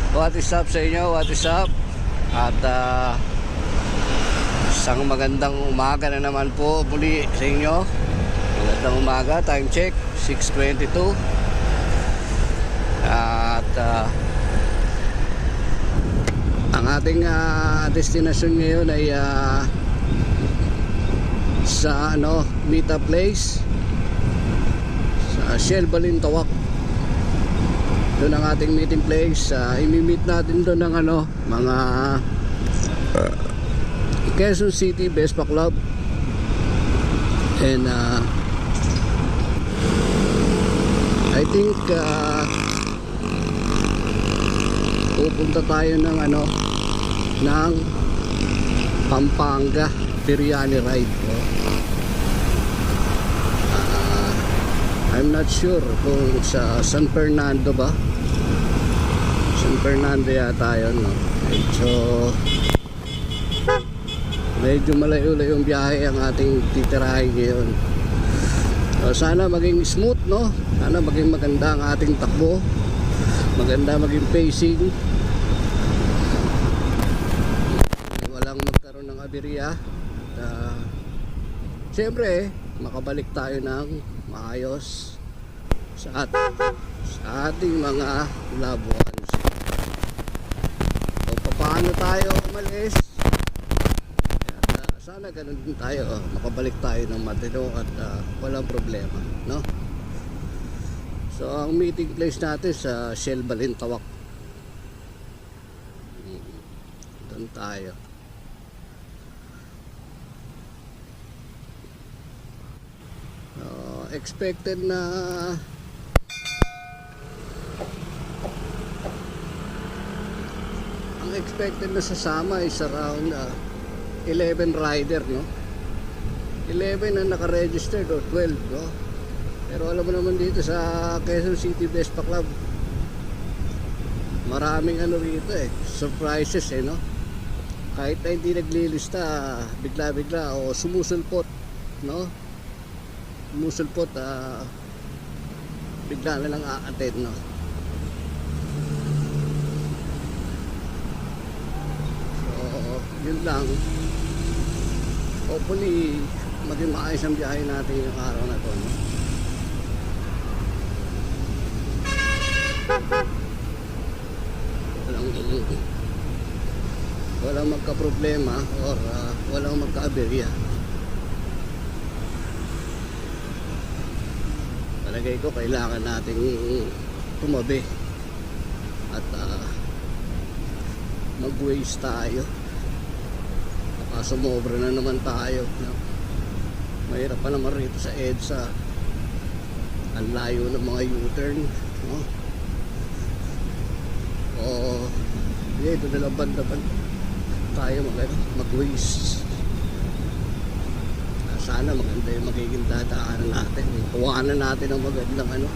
What is up sa inyo? What is up? At isang magandang umaga na naman po muli sa inyo. Magandang umaga, time check 6:22. At ang ating destination ngayon ay sa meet up place sa Shell Balintawak. Doon ang ating meeting place. Imi-meet natin doon ng mga Quezon City Vespa Club. And I think pupunta tayo ng ng Pampanga Biryani ride. I'm not sure kung sa San Fernando ba. San Fernando yata yun, no? Medyo malayo-layo yung biyahe ang ating titirahin ngayon. Sana maging smooth, no? Sana maging maganda ang ating takbo. Maganda maging pacing. Walang magkaroon ng aberya. Siyempre, makabalik tayo ng maayos sa ating mga loved ones. So, paano tayo umalis? Sana ganun din tayo, makabalik tayo ng matino at walang problema, no? So ang meeting place natin sa Shell Balintawak. Doon tayo. Expected na ang expected na sasama is around 11 rider, no? 11 ang naka-registered o 12, no? Pero alam mo naman dito sa Quezon City Vespa Club, maraming rito surprises no? Kahit na hindi naglilista, bigla-bigla o sumusulpot, no? Sumusulpot, bigla na lang a-attend, no? So yun lang. Hopefully maging maayos ang biyahe natin yung araw na to, no? Walang magka-problema or walang magka-aberya. Palagay ko kailangan nating tumabi at mag-waste tayo. Baka sumobra na naman tayo, no? Mahirap pa naman rito sa EDSA. Ang layo ng mga U-turn, no? Ito na lang banda tayo mag-waste. Sana maganda yung magiging dadaanan natin. Kuhanan natin ang magandang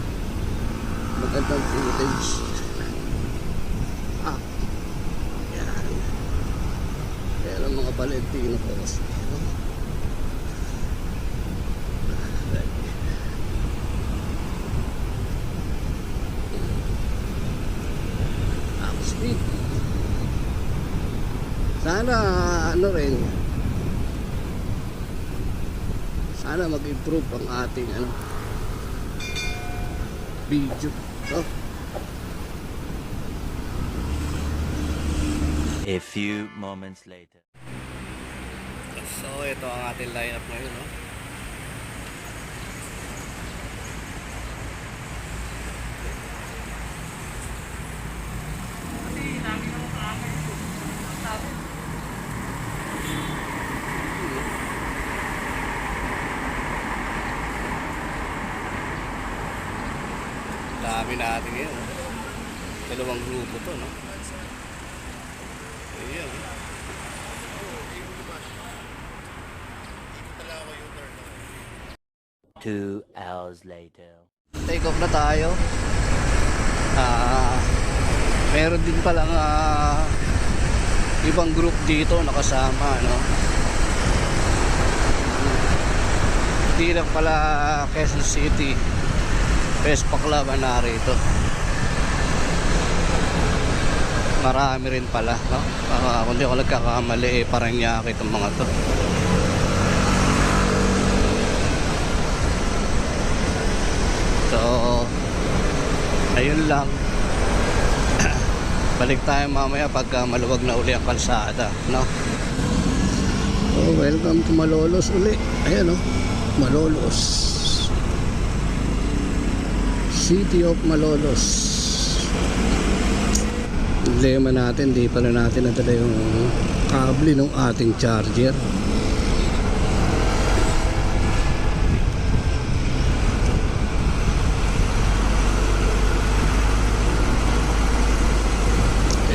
magandang footage. Yan. Kaya lang mga Valentino po kasi, no? Sana sana mag-improve ang ating video, no? A few moments later. So ito ang ating lineup ngayon, no? Dami natin ngayon, no? Dalawang grupo to, no? Ayan. 2 hours later. Take off na tayo. Meron din palang ibang group dito nakasama, no? Hindi lang pala Quezon City Vespa Club na narito. marami rin pala, no? Kung di ako nagkakamali, Parañaque itong mga to. So ayun lang. Balik tayo mamaya pagka maluwag na uli ang kalsada, no? Oh, welcome to Malolos uli. Ayan, no? Malolos, City of Malolos. Problema natin, di pala natin nadala yung kable ng ating charger.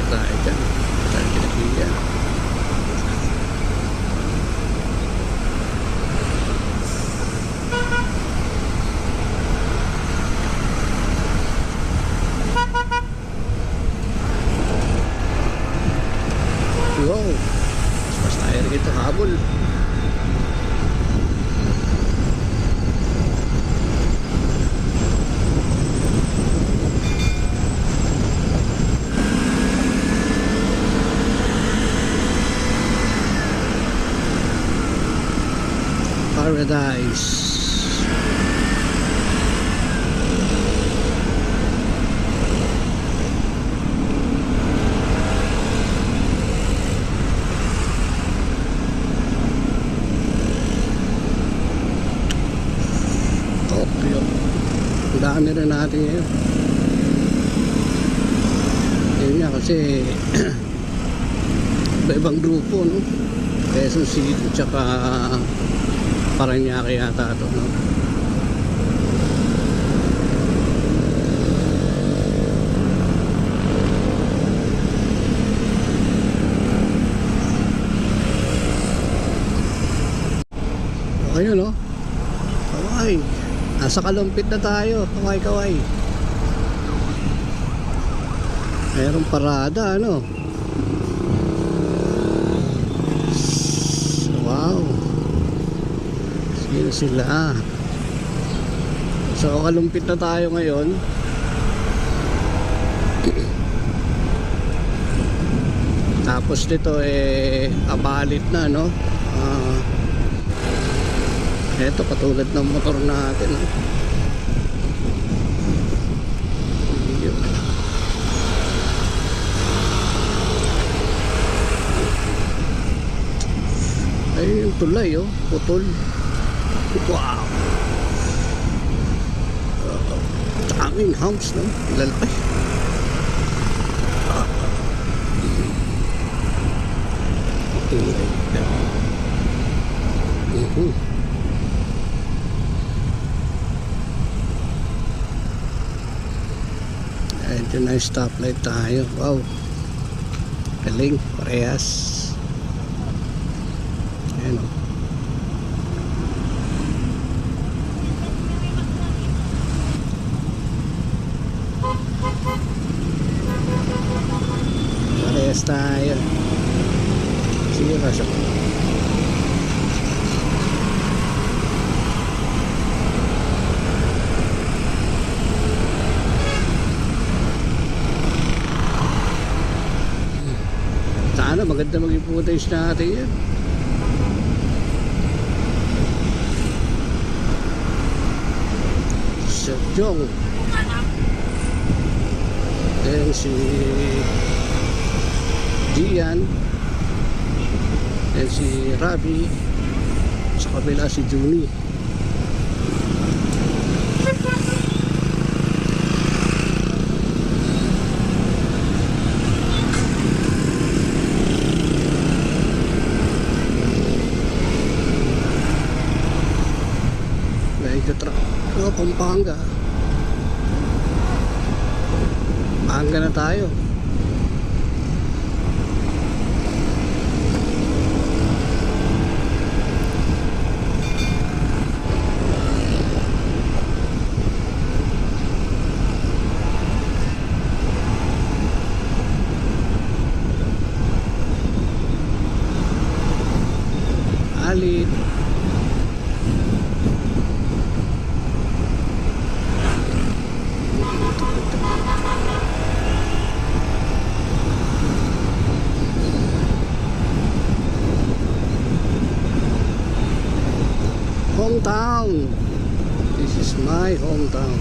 Tayo dyan, tayo kinakilya. Wow, mas tayo rin ito habol. Paradise. Tokyo. Ang dami rin natin ngayon. Yun nga kasi iba-ibang grupo, no? Quezon City tsaka Parañaque yata ito, no? Okay, no? Kaway. Nasa Kalumpit na tayo. Kaway. Mayroong parada, ano? Wow. Sino sila? So, Kalumpit na tayo ngayon. Tapos dito abalit na, no? Ito katulad ng motor natin. Yun. Ay, yung tulay, oh. Putol. Wow. Daming house, no? Lalaki. Ito na yung stoplight tayo. Wow. Galing. Parehas. Ayan, o. Parehas tayo. Sige, pasok. Sana maganda maging footage natin yan. Serjong. Then si Gian. Then si Rabi. Sa kabila si Juni. Pampanga. Pampanga na tayo. Alit. hometown. This is my hometown.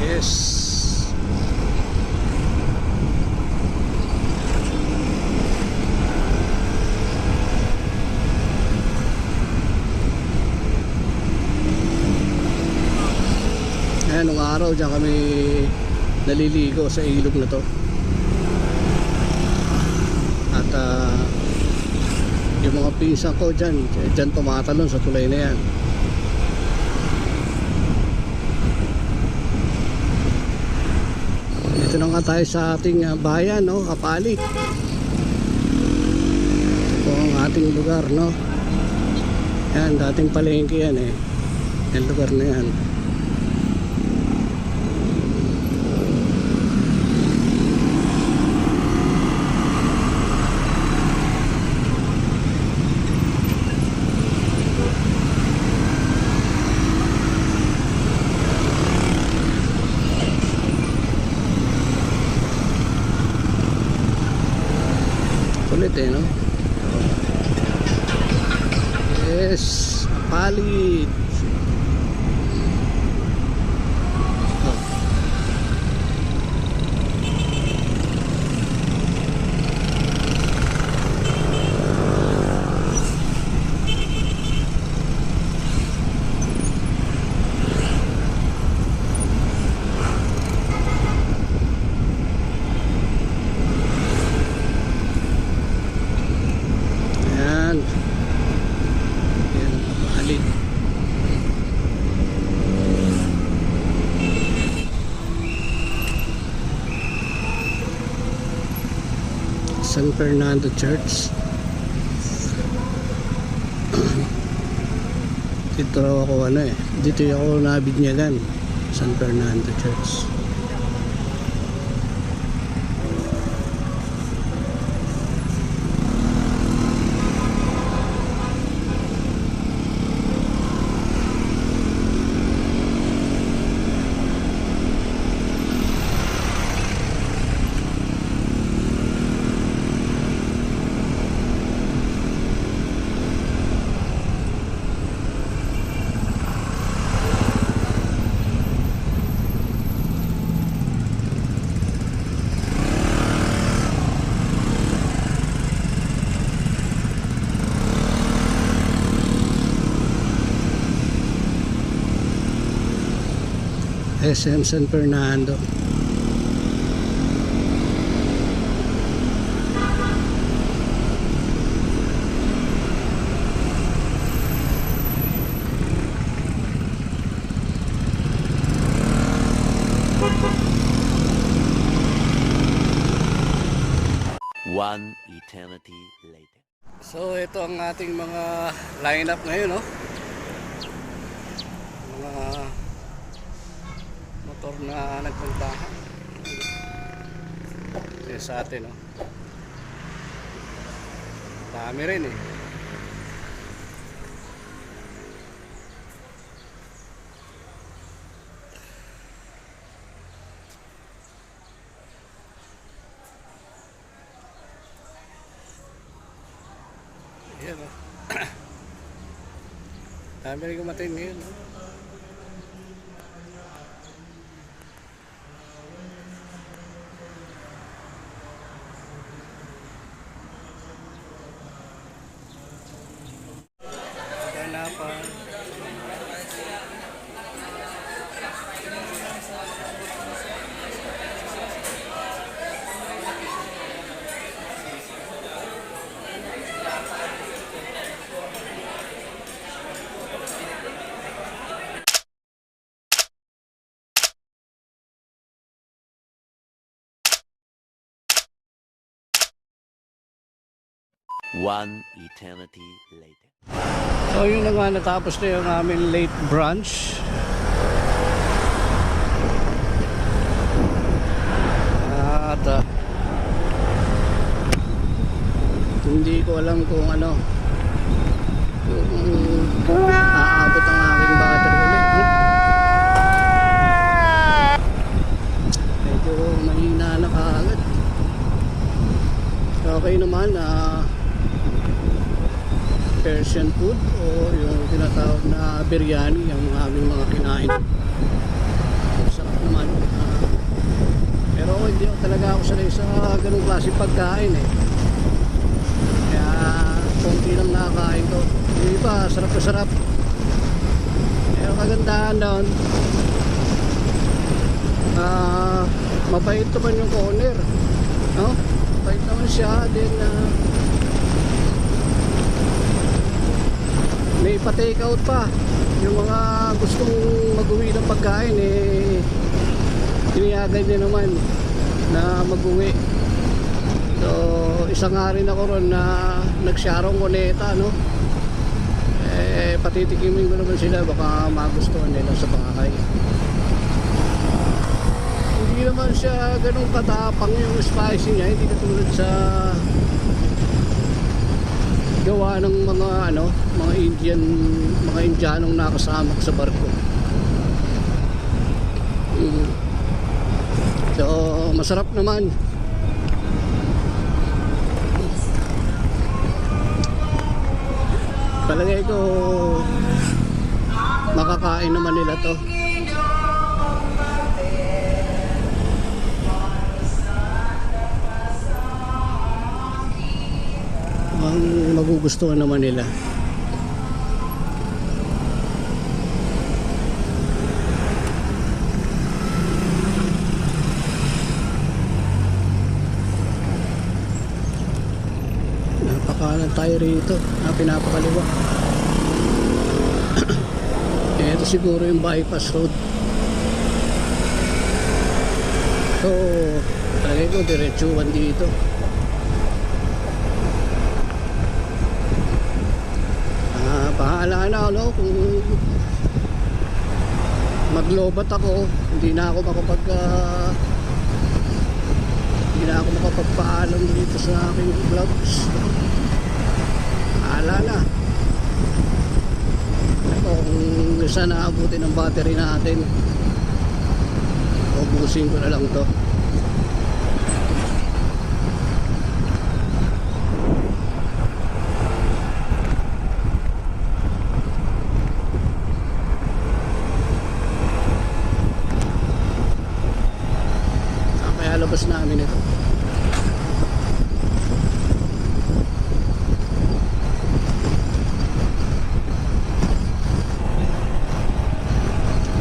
Yes. Ayan, nung araw dyan kami naliligo sa ilog na to. At yung mga pinsan ko dyan tumatalon sa tulay na yan. Dito na nga tayo sa ating bayan, no? Kapali. Ito po ang ating lugar, no? Yan, dating palengke yan eh. Yung lugar na yan. Kulit eh, no? Yes, palit. Yan. Yan, palit. San Fernando Church. Dito raw ako dito ako nabinyagan. San Fernando Church. SM San Fernando. One eternity later. So ito ang ating mga lineup ngayon, no? Mga motor na nagpuntahan. Ito sa atin, no? Dami rin eh. Yan, no? Dami rin kumatin ngayon, no? Kaganapan. One eternity later. So yun na nga, natapos na yung aming late brunch. At hindi ko alam kung ano okay naman na Persian food o yung tinatawag na biryani ang aming mga kinain. Sarap naman. Pero hindi ako talaga ako sanay sa ganung klase pagkain eh. Kaya konti lang nakakain ko. Yung iba, sarap na sarap. Pero kagandahan doon, mabait naman yung owner, no? Mabait naman siya. Then may pa-take out pa. Yung mga gustong mag-uwi ng pagkain eh, tiniyagan niya naman na mag-uwi. So isa nga rin ako ron na nagsyarong kuneta, no? Eh patitikimin ko naman sila, baka magustuhan nila sa bahay. Hindi naman siya ganun katapang yung spicy niya, hindi katulad sa gawa ng mga mga Indianong nakasama sa barko. So masarap naman. Palagay ko makakain naman nila to. Ang magugustuhan naman nila. Napakalan tayo rito na pinapakaliwa. Ito siguro yung bypass road. So talaga ko diretsuhan dito. Bahala na kung maglobat ako, hindi na ako makapagpaalam dito sa aking vlogs. Bahala na. Ito, kung isa na abutin ang battery natin, ubusin ko na lang to. Labas namin ito.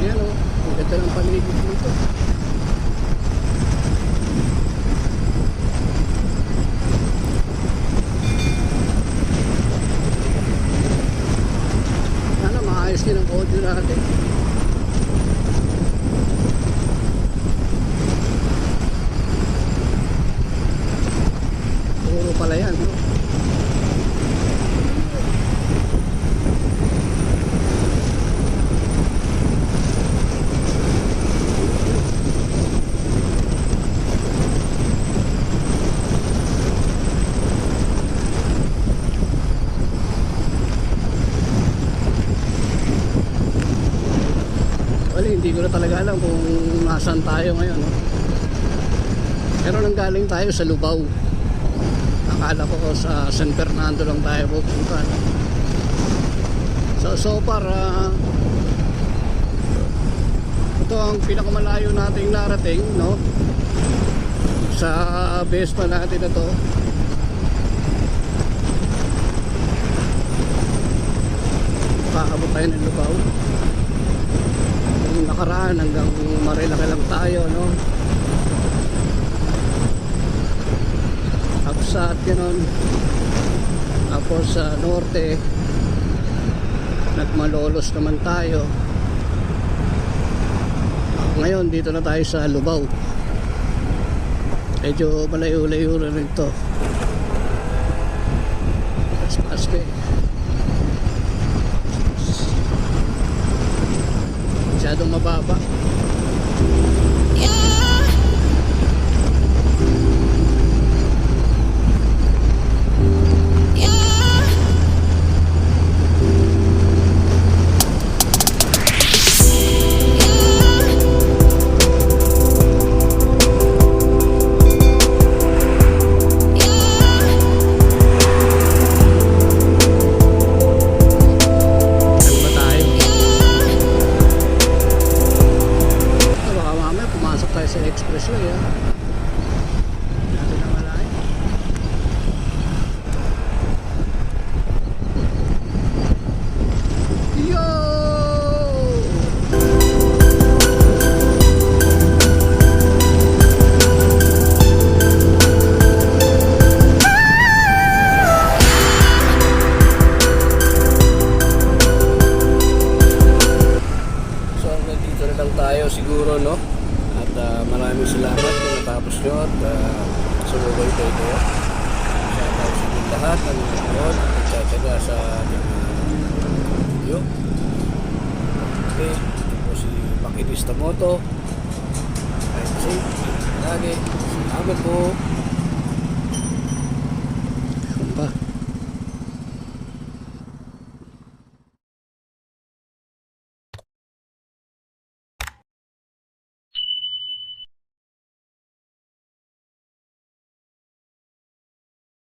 Ayan o, ang ganda ng paligid dito. Sana maayos din ang audio natin. Pala yan, no? Wala, hindi ko na talaga alam kung nasaan tayo ngayon, no? Pero nanggaling tayo sa Lubao. Akala ko sa San Fernando lang tayo pupunta. So far ito ang pinakamalayo nating narating, no? Sa base pa natin na to. Paabot tayo ng Lubao. Yung nakaraan hanggang Marilaki lang tayo, no? At gano'n. Tapos sa norte nagmalolos naman tayo. Ngayon dito na tayo sa Lubao. Medyo malayo-layo na rin to. Paske masyadong mababa. Papasok tayo sa expressway ha. Hindi natin namalayan. Yo! So hanggang dito na lang tayo siguro, no? At maraming salamat kung natapos nyo at sumubay kayo kayo. Shout out sa inyong lahat na nanonood at nagtsatsaga sa ating video. Okay, ito po si Makinista Moto. Ride safe, lagi. Salamat po. Ano pa?